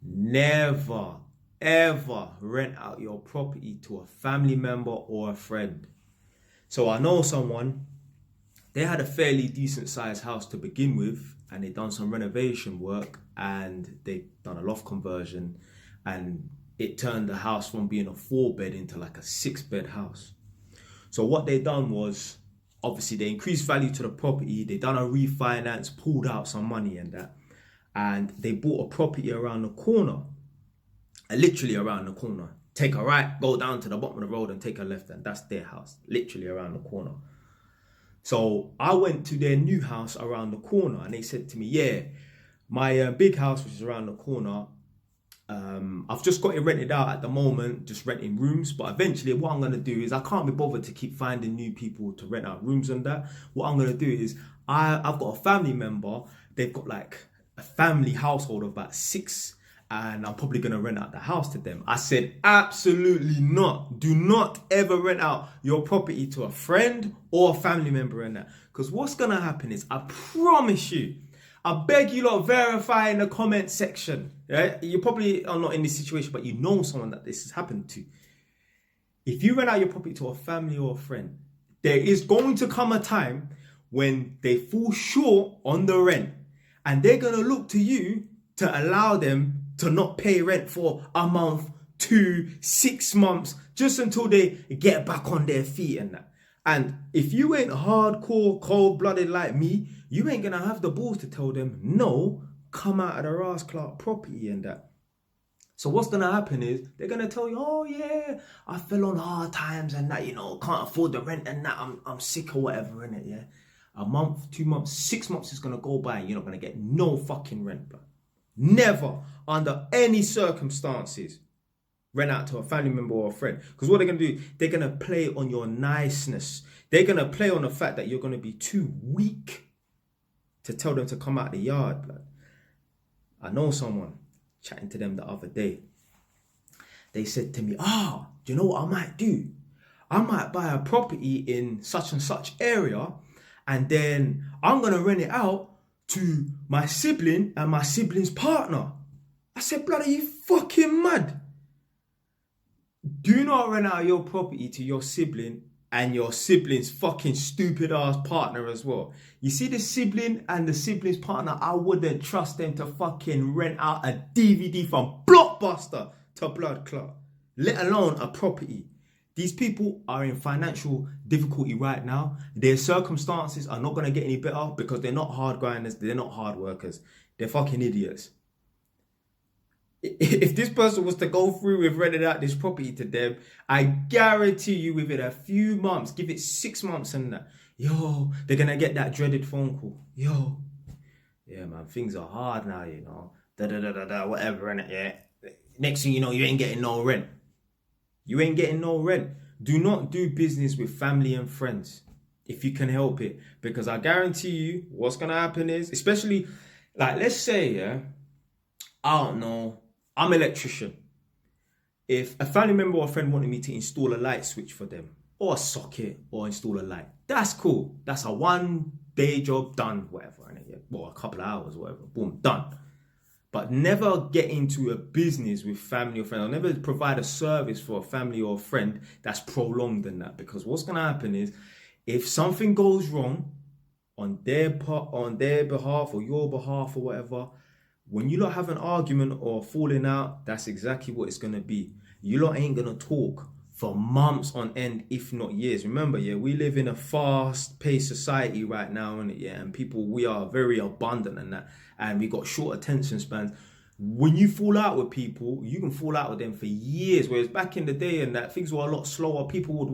Never, ever rent out your property to a family member or a friend. So I know someone, they had a fairly decent sized house to begin with, and they done some renovation work, and they done a loft conversion, and it turned the house from being a 4-bed into like a 6-bed house. So what they done was, obviously they increased value to the property, they done a refinance, pulled out some money and that, and they bought a property around the corner, literally around the corner. Take a right, go down to the bottom of the road and take a left, and that's their house, literally around the corner. So I went to their new house around the corner, and they said to me, yeah, my big house, which is around the corner, I've just got it rented out at the moment, just renting rooms. But eventually what I'm going to do is, I can't be bothered to keep finding new people to rent out rooms and that. What I'm going to do is, I've got a family member, they've got like a family household of about 6, and I'm probably going to rent out the house to them. I said, absolutely not. Do not ever rent out your property to a friend or a family member and that. Because what's going to happen is, I promise you, I beg you lot, verify in the comment section. Yeah? You probably are not in this situation, but you know someone that this has happened to. If you rent out your property to a family or a friend, there is going to come a time when they fall short on the rent, and they're going to look to you to allow them to not pay rent for a month, 2, 6 months, just until they get back on their feet and that. And if you ain't hardcore, cold-blooded like me, you ain't gonna have the balls to tell them, no, come out of the Ras Clark property and that. So what's gonna happen is, they're gonna tell you, oh yeah, I fell on hard times and that, can't afford the rent and that, I'm sick or whatever, innit, yeah? A month, 2 months, 6 months is gonna go by and you're not gonna get no fucking rent, blood. Never, under any circumstances, rent out to a family member or a friend. Because what they're going to do, they're going to play on your niceness. They're going to play on the fact that you're going to be too weak to tell them to come out the yard, blood. I know someone, chatting to them the other day. They said to me, do you know what I might do? I might buy a property in such and such area, and then I'm going to rent it out to my sibling and my sibling's partner. I said, blood, are you fucking mad? Do not rent out your property to your sibling and your sibling's fucking stupid ass partner as well. You see the sibling and the sibling's partner, I wouldn't trust them to fucking rent out a DVD from Blockbuster to Blood Clot, let alone a property. These people are in financial difficulty right now. Their circumstances are not going to get any better because they're not hard grinders, they're not hard workers. They're fucking idiots. If this person was to go through with renting out this property to them, I guarantee you within a few months, give it 6 months and that, they're going to get that dreaded phone call. Yeah, man, things are hard now, whatever, innit, yeah. Next thing you know, you ain't getting no rent. You ain't getting no rent. Do not do business with family and friends if you can help it. Because I guarantee you what's going to happen is, especially, like, let's say, I don't know, I'm an electrician. If a family member or a friend wanted me to install a light switch for them, or a socket, or install a light, that's cool. That's a 1-day job, done, whatever. Well, a couple of hours, whatever. Boom, done. But never get into a business with family or friend. I'll never provide a service for a family or a friend that's prolonged than that. Because what's going to happen is, if something goes wrong on their behalf or your behalf or whatever, when you lot have an argument or falling out, that's exactly what it's going to be. You lot ain't going to talk for months on end, if not years. Remember, we live in a fast-paced society right now, innit, and people, we are very abundant and that, and we got short attention spans. When you fall out with people, you can fall out with them for years. Whereas back in the day and that, things were a lot slower. People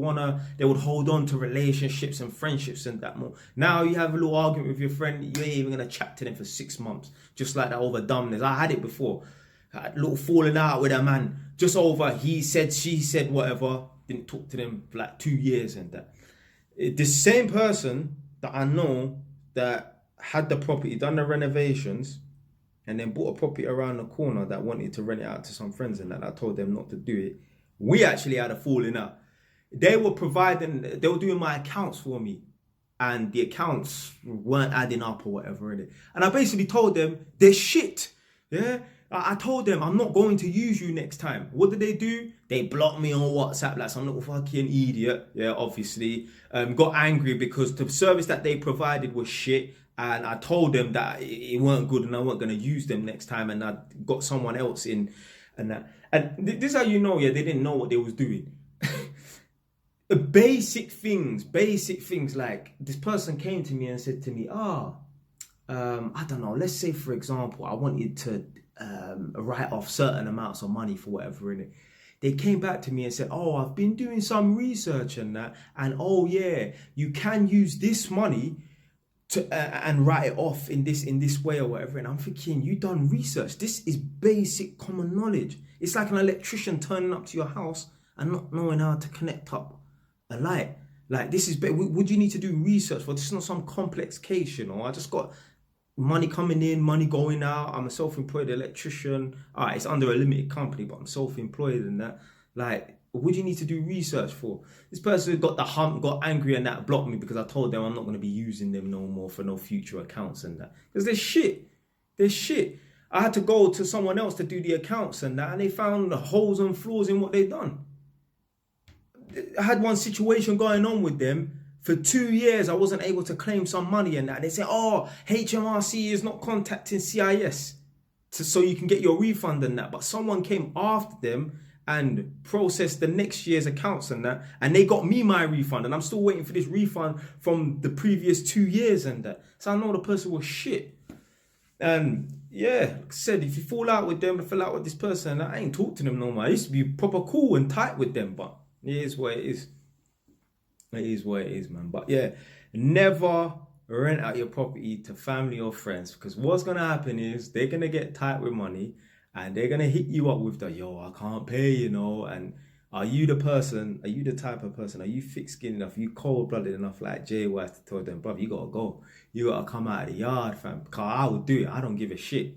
they would hold on to relationships and friendships and that more. Now you have a little argument with your friend, you ain't even going to chat to them for 6 months. Just like that over dumbness. I had it before. I had a little falling out with a man. Just over he said, she said, whatever. Didn't talk to them for like 2 years and that. The same person that I know that had the property, done the renovations, and then bought a property around the corner that wanted to rent it out to some friends and that, I told them not to do it. We actually had a falling out. They were doing my accounts for me, and the accounts weren't adding up or whatever. And I basically told them, they're shit. Yeah. I told them I'm not going to use you next time. What did they do? They blocked me on WhatsApp like some little fucking idiot. Yeah, obviously. Got angry because the service that they provided was shit. And I told them that it weren't good and I weren't going to use them next time. And I got someone else in. And that. And this is how you know, yeah, they didn't know what they was doing. Basic things like this person came to me and said to me, I don't know, let's say for example, I wanted to write off certain amounts of money for whatever in it. They came back to me and said, oh, I've been doing some research and that, and oh yeah, you can use this money to and write it off in this way or whatever. And I'm thinking, you done research. This is basic common knowledge. It's like an electrician turning up to your house and not knowing how to connect up a light. Like, this is, would you need to do research for? This is not some complex case, you know. I just got money coming in, money going out. I'm a self-employed electrician. All right, it's under a limited company, but I'm self-employed and that. Like, what do you need to do research for? This person got the hump, got angry and that, blocked me because I told them I'm not going to be using them no more for no future accounts and that. Because they're shit. They're shit. I had to go to someone else to do the accounts and that, and they found the holes and flaws in what they've done. I had one situation going on with them. For 2 years, I wasn't able to claim some money and that. They say, oh, HMRC is not contacting CIS so you can get your refund and that. But someone came after them and processed the next year's accounts and that. And they got me my refund. And I'm still waiting for this refund from the previous 2 years and that. So I know the person was shit. And yeah, like I said, if you fall out with them, I fell out with this person, I ain't talk to them no more. I used to be proper cool and tight with them, but it is what it is. It is what it is, man. But yeah, never rent out your property to family or friends, because what's going to happen is they're going to get tight with money and they're going to hit you up with the, yo, I can't pay, you know. And are you the person, are you the type of person, are you thick-skinned enough, are you cold-blooded enough like Jay was to tell them, brother, you got to go. You got to come out of the yard, fam. Because I would do it. I don't give a shit.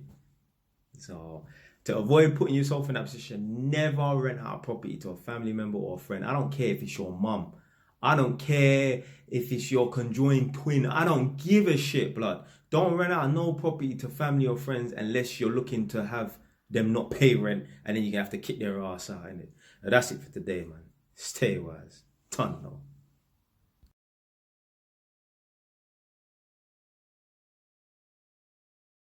So to avoid putting yourself in that position, never rent out a property to a family member or a friend. I don't care if it's your mum. I don't care if it's your conjoined twin. I don't give a shit, blood. Don't rent out no property to family or friends unless you're looking to have them not pay rent and then you're going to have to kick their ass out, innit? That's it for today, man. Stay wise. Ton, though.